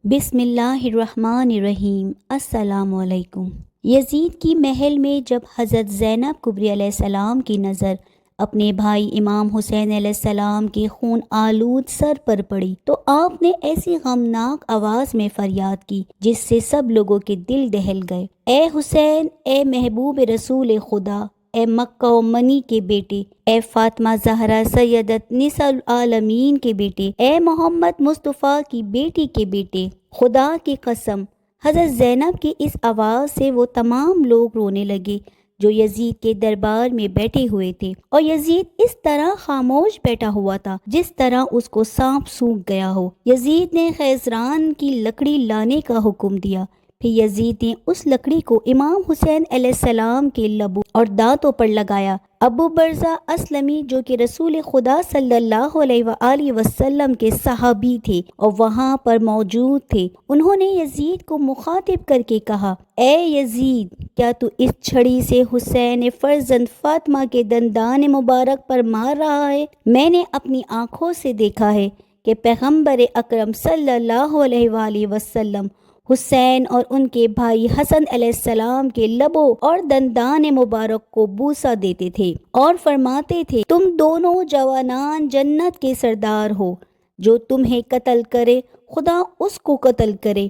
بسم اللہ الرحمن الرحیم۔ السلام علیکم۔ یزید کی محل میں جب حضرت زینب کبری علیہ السلام کی نظر اپنے بھائی امام حسین علیہ السلام کے خون آلود سر پر پڑی تو آپ نے ایسی غمناک آواز میں فریاد کی جس سے سب لوگوں کے دل دہل گئے۔ اے حسین، اے محبوب رسول خدا، اے مکہ و منی کے بیٹے، اے فاطمہ زہرا سیدت نساء العالمین کے بیٹے، اے محمد مصطفیٰ کی بیٹی کے بیٹے، خدا کی قسم۔ حضرت زینب کی اس آواز سے وہ تمام لوگ رونے لگے جو یزید کے دربار میں بیٹھے ہوئے تھے، اور یزید اس طرح خاموش بیٹھا ہوا تھا جس طرح اس کو سانپ سونگھ گیا ہو۔ یزید نے خیزران کی لکڑی لانے کا حکم دیا۔ پھر یزید نے اس لکڑی کو امام حسین علیہ السلام کے لبوں اور دانتوں پر لگایا۔ ابو برزہ اسلمی جو کہ رسول خدا صلی اللہ علیہ وآلہ وسلم کے صحابی تھے اور وہاں پر موجود تھے، انہوں نے یزید کو مخاطب کر کے کہا، اے یزید، کیا تو اس چھڑی سے حسین فرزند فاطمہ کے دندان مبارک پر مار رہا ہے؟ میں نے اپنی آنکھوں سے دیکھا ہے کہ پیغمبر اکرم صلی اللہ علیہ وآلہ وسلم حسین اور ان کے بھائی حسن علیہ السلام کے لبوں اور دندان مبارک کو بوسہ دیتے تھے اور فرماتے تھے، تم دونوں جوانان جنت کے سردار ہو۔ جو تمہیں قتل کرے خدا اس کو قتل کرے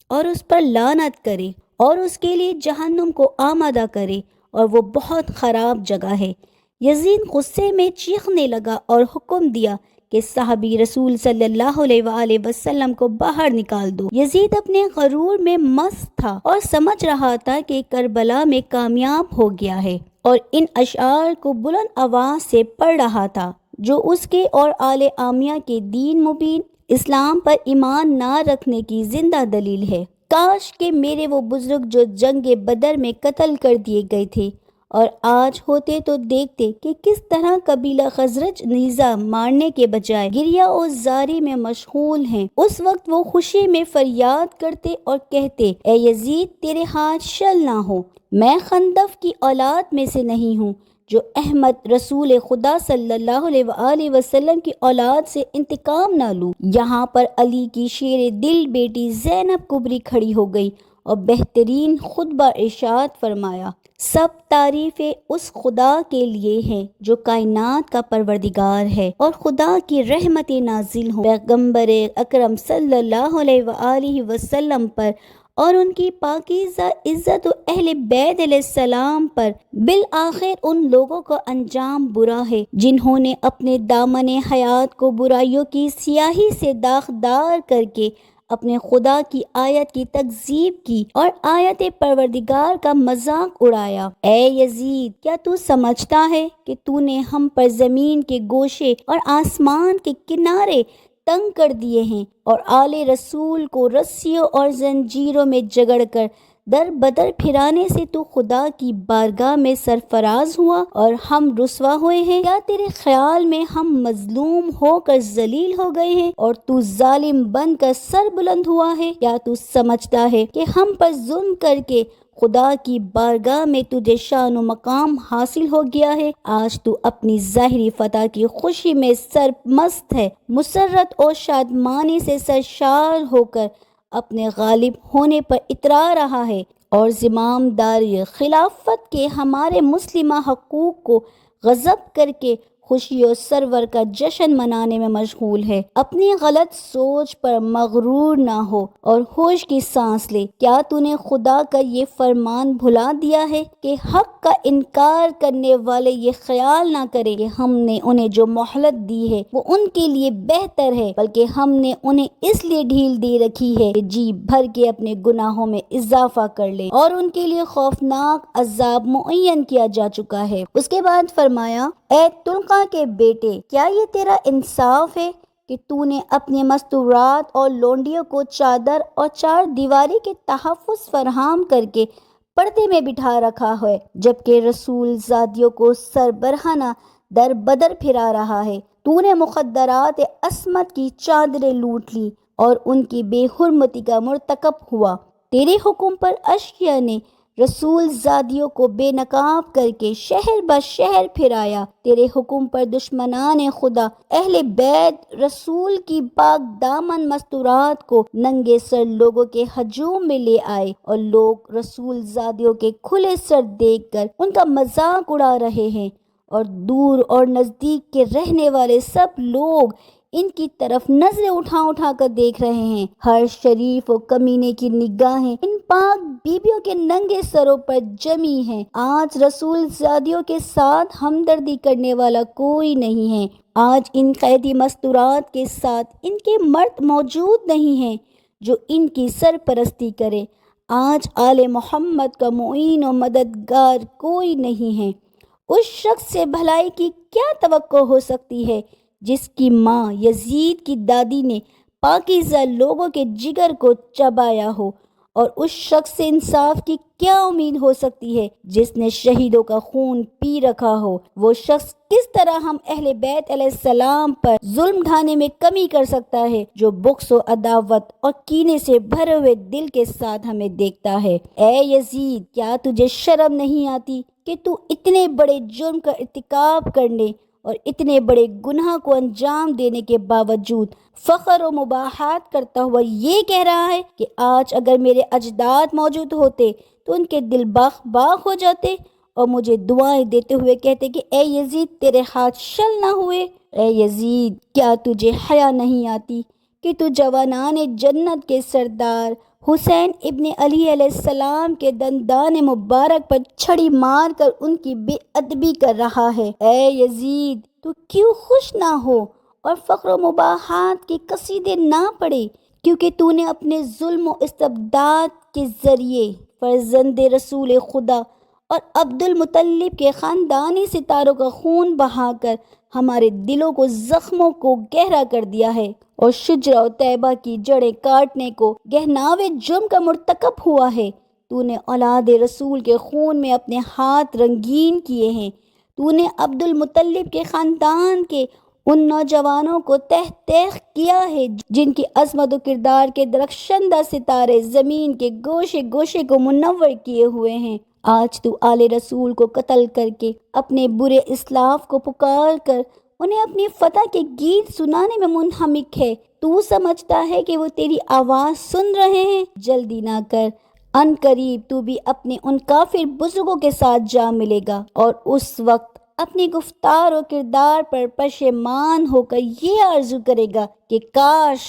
اور اس پر لعنت کرے اور اس کے لیے جہنم کو آمادہ کرے، اور وہ بہت خراب جگہ ہے۔ یزید غصے میں چیخنے لگا اور حکم دیا کہ صحابی رسول صلی اللہ علیہ وآلہ وسلم کو باہر نکال دو۔ یزید اپنے غرور میں مست تھا اور سمجھ رہا تھا کہ کربلا میں کامیاب ہو گیا ہے، اور ان اشعار کو بلند آواز سے پڑھ رہا تھا جو اس کے اور آل عامیہ کے دین مبین اسلام پر ایمان نہ رکھنے کی زندہ دلیل ہے۔ کاش کہ میرے وہ بزرگ جو جنگ بدر میں قتل کر دیے گئے تھے اور آج ہوتے تو دیکھتے کہ کس طرح قبیلہ خزرج نیزہ مارنے کے بجائے گریہ و زاری میں مشغول ہیں۔ اس وقت وہ خوشی میں فریاد کرتے اور کہتے، اے یزید، تیرے ہاتھ شل نہ ہو، میں خندف کی اولاد میں سے نہیں ہوں جو احمد رسول خدا صلی اللہ علیہ وآلہ وسلم کی اولاد سے انتقام نہ لوں۔ یہاں پر علی کی شیر دل بیٹی زینب کبری کھڑی ہو گئی اور بہترین خطبہ ارشاد فرمایا، سب تعریفیں اس خدا کے لیے ہیں جو کائنات کا پروردگار ہے، اور خدا کی رحمت نازل ہوں پیغمبر اکرم صلی اللہ علیہ وآلہ وسلم پر اور ان کی پاکیزہ عزت و اہل بیت علیہ السلام پر۔ بالآخر ان لوگوں کا انجام برا ہے جنہوں نے اپنے دامن حیات کو برائیوں کی سیاہی سے داغدار کر کے اپنے خدا کی آیت کی تکذیب کی اور آیت پروردگار کا مذاق اڑایا۔ اے یزید، کیا تو سمجھتا ہے کہ تو نے ہم پر زمین کے گوشے اور آسمان کے کنارے تنگ کر دیے ہیں، اور آل رسول کو رسیوں اور زنجیروں میں جگڑ کر در بدر پھرانے سے تو خدا کی بارگاہ میں سرفراز ہوا اور ہم رسوا ہوئے ہیں؟ کیا تیرے خیال میں ہم مظلوم ہو کر ذلیل ہو گئے ہیں اور تو ظالم بن کر سر بلند ہوا ہے؟ کیا تو سمجھتا ہے کہ ہم پر ظلم کر کے خدا کی بارگاہ میں تجھے شان و مقام حاصل ہو گیا ہے؟ آج تو اپنی ظاہری فتح کی خوشی میں سرمست ہے، مسرت اور شادمانی سے سرشار ہو کر اپنے غالب ہونے پر اترا رہا ہے، اور زمام داری خلافت کے ہمارے مسلمہ حقوق کو غصب کر کے خوشی و سرور کا جشن منانے میں مشغول ہے۔ اپنی غلط سوچ پر مغرور نہ ہو اور ہوش کی سانس لے۔ کیا تو نے خدا کا یہ فرمان بھلا دیا ہے کہ حق کا انکار کرنے والے یہ خیال نہ کرے کہ ہم نے انہیں جو مہلت دی ہے وہ ان کے لیے بہتر ہے، بلکہ ہم نے انہیں اس لیے ڈھیل دے رکھی ہے کہ جی بھر کے اپنے گناہوں میں اضافہ کر لیں، اور ان کے لیے خوفناک عذاب معین کیا جا چکا ہے۔ اس کے بعد فرمایا، اے تلقا کے بیٹے، کیا یہ تیرا انصاف ہے کہ تو نے اپنے مستورات اور لونڈیوں کو چادر اور چار دیواری کے تحفظ فراہم کر کے پردے میں بٹھا رکھا ہے، جبکہ رسول زادیوں کو سربراہانہ در بدر پھرا رہا ہے؟ تو نے مخدرات عصمت کی چادریں لوٹ لی اور ان کی بے حرمتی کا مرتکب ہوا۔ تیرے حکم پر اشقیاء نے رسول زادیوں کو بے نقاب کر کے شہر بہ شہر پھرایا، تیرے حکم پر دشمنان خدا اہل بیت رسول کی پاک دامن مستورات کو ننگے سر لوگوں کے ہجوم میں لے آئے، اور لوگ رسول زادیوں کے کھلے سر دیکھ کر ان کا مذاق اڑا رہے ہیں، اور دور اور نزدیک کے رہنے والے سب لوگ ان کی طرف نظریں اٹھا اٹھا کر دیکھ رہے ہیں۔ ہر شریف و کمینے کی نگاہیں ان پاک بیبیوں کے ننگے سروں پر جمی ہیں۔ آج رسول زادیوں کے ساتھ ہمدردی کرنے والا کوئی نہیں ہے۔ آج ان قیدی مستورات کے ساتھ ان کے مرد موجود نہیں ہیں جو ان کی سرپرستی کرے۔ آج آل محمد کا معین و مددگار کوئی نہیں ہے۔ اس شخص سے بھلائی کی کیا توقع ہو سکتی ہے جس کی ماں یزید کی دادی نے پاکیزہ لوگوں کے جگر کو چبایا ہو، اور اس شخص سے انصاف کی کیا امید ہو سکتی ہے جس نے شہیدوں کا خون پی رکھا ہو۔ وہ شخص کس طرح ہم اہل بیت علیہ السلام پر ظلم ڈھانے میں کمی کر سکتا ہے جو بغض و عداوت اور کینے سے بھرے ہوئے دل کے ساتھ ہمیں دیکھتا ہے۔ اے یزید، کیا تجھے شرم نہیں آتی کہ تو اتنے بڑے جرم کا ارتکاب کرنے اور اتنے بڑے گناہ کو انجام دینے کے باوجود فخر و مباحات کرتا ہوا یہ کہہ رہا ہے کہ آج اگر میرے اجداد موجود ہوتے تو ان کے دل باغ باغ ہو جاتے، اور مجھے دعائیں دیتے ہوئے کہتے کہ اے یزید تیرے ہاتھ شل نہ ہوئے۔ اے یزید، کیا تجھے حیا نہیں آتی کہ تو جوانان جنت کے سردار حسین ابن علی علیہ السلام کے دندان مبارک پر چھڑی مار کر ان کی بے ادبی کر رہا ہے؟ اے یزید، تو کیوں خوش نہ ہو اور فخر و مباحات کے قصیدے نہ پڑھے، کیونکہ تو نے اپنے ظلم و استبداد کے ذریعے فرزند رسول خدا اور عبد المطلب کے خاندانی ستاروں کا خون بہا کر ہمارے دلوں کو زخموں کو گہرا کر دیا ہے، اور شجرہ و طیبہ کی جڑیں کاٹنے کو گہناوے جرم کا مرتکب ہوا ہے۔ تو نے اولاد رسول کے خون میں اپنے ہاتھ رنگین کیے ہیں۔ تو نے عبد المطلب کے خاندان کے ان نوجوانوں کو تہ تیغ کیا ہے جن کی عظمت و کردار کے درخشندہ ستارے زمین کے گوشے گوشے کو منور کیے ہوئے ہیں۔ آج تو آل رسول کو قتل کر کے اپنے برے اسلاف کو پکار کر انہیں اپنی فتح کے گیت سنانے میں منہمک ہے۔ تو سمجھتا ہے کہ وہ تیری آواز سن رہے ہیں؟ جلدی نہ کر، ان قریب تو بھی اپنے ان کافر بزرگوں کے ساتھ جا ملے گا، اور اس وقت اپنی گفتار و کردار پر پشیمان ہو کر یہ آرزو کرے گا کہ کاش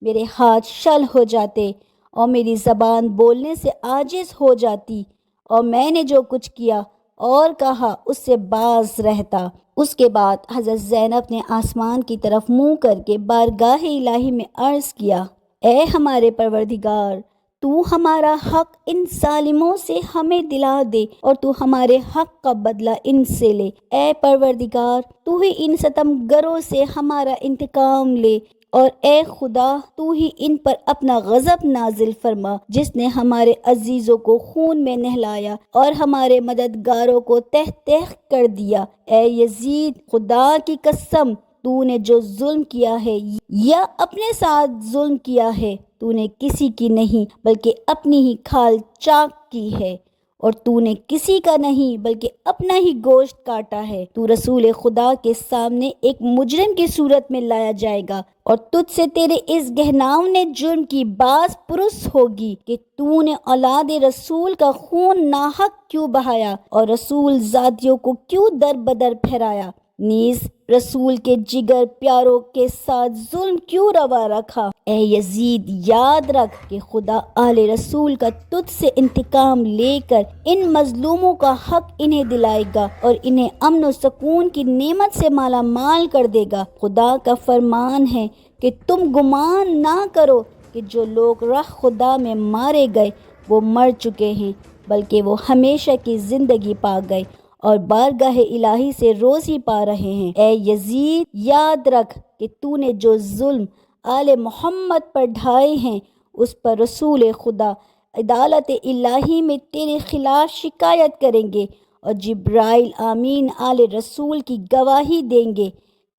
میرے ہاتھ شل ہو جاتے اور میری زبان بولنے سے عاجز ہو جاتی، اور میں نے جو کچھ کیا اور کہا اس سے باز رہتا۔ اس کے بعد حضرت زینب نے آسمان کی طرف منہ کر کے بارگاہ الہی میں عرض کیا، اے ہمارے پروردگار، تو ہمارا حق ان ظالموں سے ہمیں دلا دے اور تو ہمارے حق کا بدلہ ان سے لے۔ اے پروردگار، تو ہی ان ستم گروں سے ہمارا انتقام لے، اور اے خدا تو ہی ان پر اپنا غضب نازل فرما جس نے ہمارے عزیزوں کو خون میں نہلایا اور ہمارے مددگاروں کو تہ تیغ کر دیا۔ اے یزید، خدا کی قسم، تو نے جو ظلم کیا ہے یا اپنے ساتھ ظلم کیا ہے تو نے کسی کی نہیں بلکہ اپنی ہی کھال چاک کی ہے، اور تو نے کسی کا نہیں بلکہ اپنا ہی گوشت کاٹا ہے۔ تو رسول خدا کے سامنے ایک مجرم کی صورت میں لایا جائے گا، اور تجھ سے تیرے اس گہناؤنے جرم کی باز پرس ہوگی کہ تو نے اولاد رسول کا خون ناحق کیوں بہایا اور رسول زادیوں کو کیوں در بدر پھیرایا، نیز رسول کے جگر پیاروں کے ساتھ ظلم کیوں روا رکھا۔ اے یزید، یاد رکھ کہ خدا آل رسول کا تجھ سے انتقام لے کر ان مظلوموں کا حق انہیں دلائے گا اور انہیں امن و سکون کی نعمت سے مالا مال کر دے گا۔ خدا کا فرمان ہے کہ تم گمان نہ کرو کہ جو لوگ راہ خدا میں مارے گئے وہ مر چکے ہیں، بلکہ وہ ہمیشہ کی زندگی پا گئے اور بارگاہ الہی سے روزی پا رہے ہیں۔ اے یزید، یاد رکھ کہ تو نے جو ظلم آل محمد پر ڈھائے ہیں اس پر رسول خدا عدالت الہی میں تیرے خلاف شکایت کریں گے، اور جبرائیل آمین آل رسول کی گواہی دیں گے۔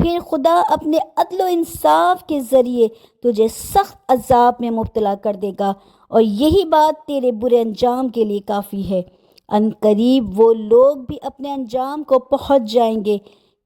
پھر خدا اپنے عدل و انصاف کے ذریعے تجھے سخت عذاب میں مبتلا کر دے گا، اور یہی بات تیرے برے انجام کے لیے کافی ہے۔ ان قریب وہ لوگ بھی اپنے انجام کو پہنچ جائیں گے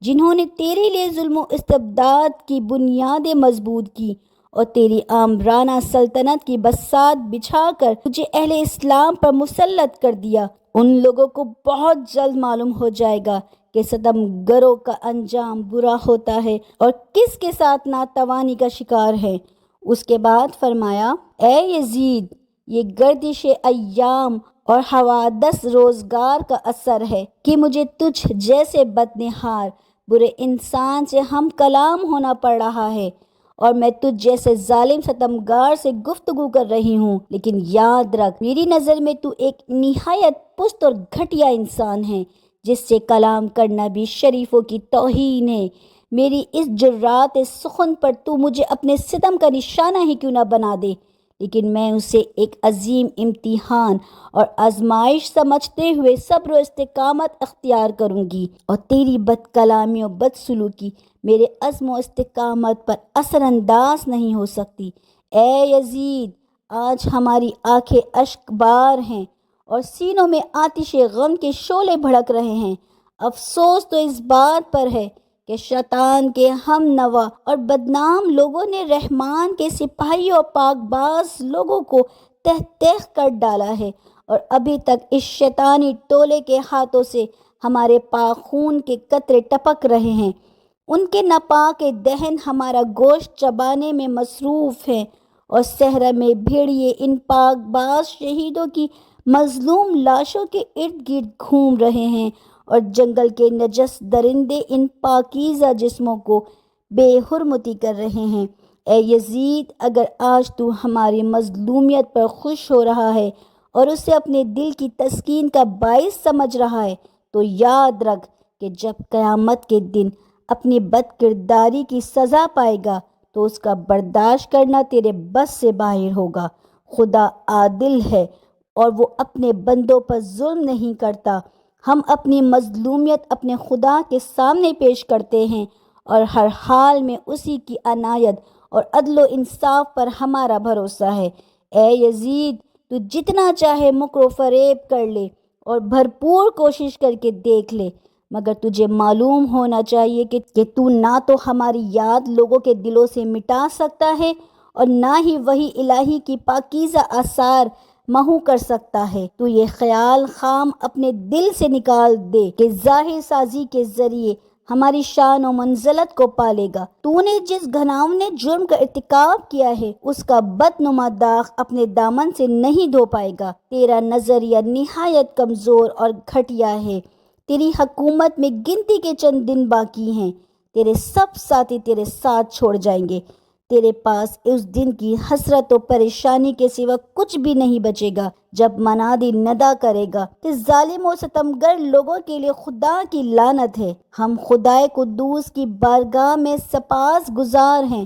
جنہوں نے تیرے لیے ظلم و استبداد کی بنیادیں مضبوط کی اور تیری آمرانہ سلطنت کی بساط بچھا کر تجھے اہل اسلام پر مسلط کر دیا۔ ان لوگوں کو بہت جلد معلوم ہو جائے گا کہ ستم گروں کا انجام برا ہوتا ہے اور کس کے ساتھ ناتوانی کا شکار ہے۔ اس کے بعد فرمایا، اے یزید، یہ گردش ایام اور حوادث روزگار کا اثر ہے کہ مجھے تجھ جیسے بدنہار برے انسان سے ہم کلام ہونا پڑ رہا ہے، اور میں تجھ جیسے ظالم ستمگار سے گفتگو کر رہی ہوں۔ لیکن یاد رکھ، میری نظر میں تو ایک نہایت پست اور گھٹیا انسان ہے جس سے کلام کرنا بھی شریفوں کی توہین ہے۔ میری اس جرات سخن پر تو مجھے اپنے ستم کا نشانہ ہی کیوں نہ بنا دے، لیکن میں اسے ایک عظیم امتحان اور آزمائش سمجھتے ہوئے صبر و استقامت اختیار کروں گی، اور تیری بد کلامی و بد سلوکی میرے عزم و استقامت پر اثر انداز نہیں ہو سکتی۔ اے یزید، آج ہماری آنکھیں اشک بار ہیں اور سینوں میں آتش غم کے شعلے بھڑک رہے ہیں۔ افسوس تو اس بات پر ہے کہ شیطان کے ہم نوا اور بدنام لوگوں نے رحمان کے سپاہیوں اور پاک باز لوگوں کو تہ تیغ کر ڈالا ہے، اور ابھی تک اس شیطانی ٹولے کے ہاتھوں سے ہمارے پاک خون کے قطرے ٹپک رہے ہیں۔ ان کے ناپاک دہن ہمارا گوشت چبانے میں مصروف ہیں، اور صحرا میں بھیڑیے ان پاک باز شہیدوں کی مظلوم لاشوں کے ارد گرد گھوم رہے ہیں، اور جنگل کے نجس درندے ان پاکیزہ جسموں کو بے حرمتی کر رہے ہیں۔ اے یزید، اگر آج تو ہماری مظلومیت پر خوش ہو رہا ہے اور اسے اپنے دل کی تسکین کا باعث سمجھ رہا ہے، تو یاد رکھ کہ جب قیامت کے دن اپنی بد کرداری کی سزا پائے گا تو اس کا برداشت کرنا تیرے بس سے باہر ہوگا۔ خدا عادل ہے اور وہ اپنے بندوں پر ظلم نہیں کرتا۔ ہم اپنی مظلومیت اپنے خدا کے سامنے پیش کرتے ہیں، اور ہر حال میں اسی کی عنایت اور عدل و انصاف پر ہمارا بھروسہ ہے۔ اے یزید، تو جتنا چاہے مکر و فریب کر لے اور بھرپور کوشش کر کے دیکھ لے، مگر تجھے معلوم ہونا چاہیے کہ تو نہ تو ہماری یاد لوگوں کے دلوں سے مٹا سکتا ہے، اور نہ ہی وحی الہی کی پاکیزہ آثار محو کر سکتا ہے۔ تو یہ خیال خام اپنے دل سے نکال دے کہ ظاہر سازی کے ذریعے ہماری شان و منزلت کو پالے گا۔ تو نے جس گھناؤنے جرم کا ارتکاب کیا ہے، اس کا بدنما داغ اپنے دامن سے نہیں دھو پائے گا۔ تیرا نظریہ نہایت کمزور اور گھٹیا ہے۔ تیری حکومت میں گنتی کے چند دن باقی ہیں، تیرے سب ساتھی تیرے ساتھ چھوڑ جائیں گے۔ تیرے پاس اس دن کی حسرت و پریشانی کے سوا کچھ بھی نہیں بچے گا جب منادی ندا کرے گا کہ ظالم و ستمگر لوگوں کے لیے خدا کی لعنت ہے۔ ہم خدائے قدوس کی بارگاہ میں سپاس گزار ہیں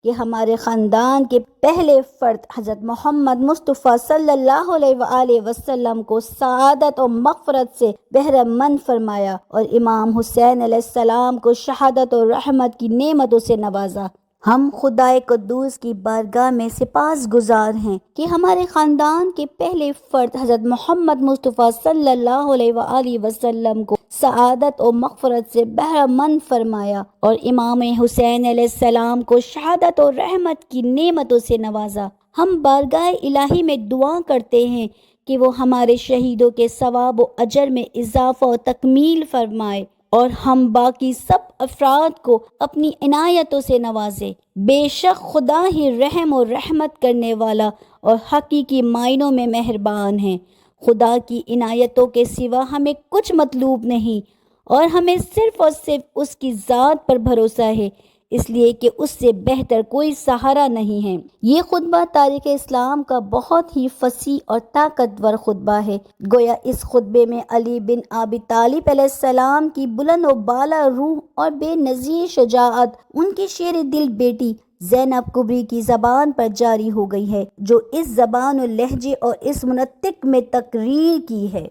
کہ ہمارے خاندان کے پہلے فرد حضرت محمد مصطفیٰ صلی اللہ علیہ وآلہ وسلم کو سعادت و مغفرت سے بہرہ مند فرمایا، اور امام حسین علیہ السلام کو شہادت و رحمت کی نعمتوں سے نوازا۔ ہم خدائے قدوس کی بارگاہ میں سپاس گزار ہیں کہ ہمارے خاندان کے پہلے فرد حضرت محمد مصطفیٰ صلی اللہ علیہ وآلہ وسلم کو سعادت و مغفرت سے بہرہ مند فرمایا، اور امام حسین علیہ السلام کو شہادت و رحمت کی نعمتوں سے نوازا۔ ہم بارگاہ الہی میں دعا کرتے ہیں کہ وہ ہمارے شہیدوں کے ثواب و اجر میں اضافہ و تکمیل فرمائے، اور ہم باقی سب افراد کو اپنی عنایتوں سے نوازے۔ بے شک خدا ہی رحم و رحمت کرنے والا اور حقیقی معنوں میں مہربان ہے۔ خدا کی عنایتوں کے سوا ہمیں کچھ مطلوب نہیں، اور ہمیں صرف اور صرف اس کی ذات پر بھروسہ ہے، اس لیے کہ اس سے بہتر کوئی سہارا نہیں ہے۔ یہ خطبہ تاریخ اسلام کا بہت ہی فصیح اور طاقتور خطبہ ہے۔ گویا اس خطبے میں علی بن ابی طالب علیہ السلام کی بلند و بالا روح اور بے نظیر شجاعت ان کی شیر دل بیٹی زینب کبری کی زبان پر جاری ہو گئی ہے، جو اس زبان و لہجے اور اس منطق میں تقریر کی ہے۔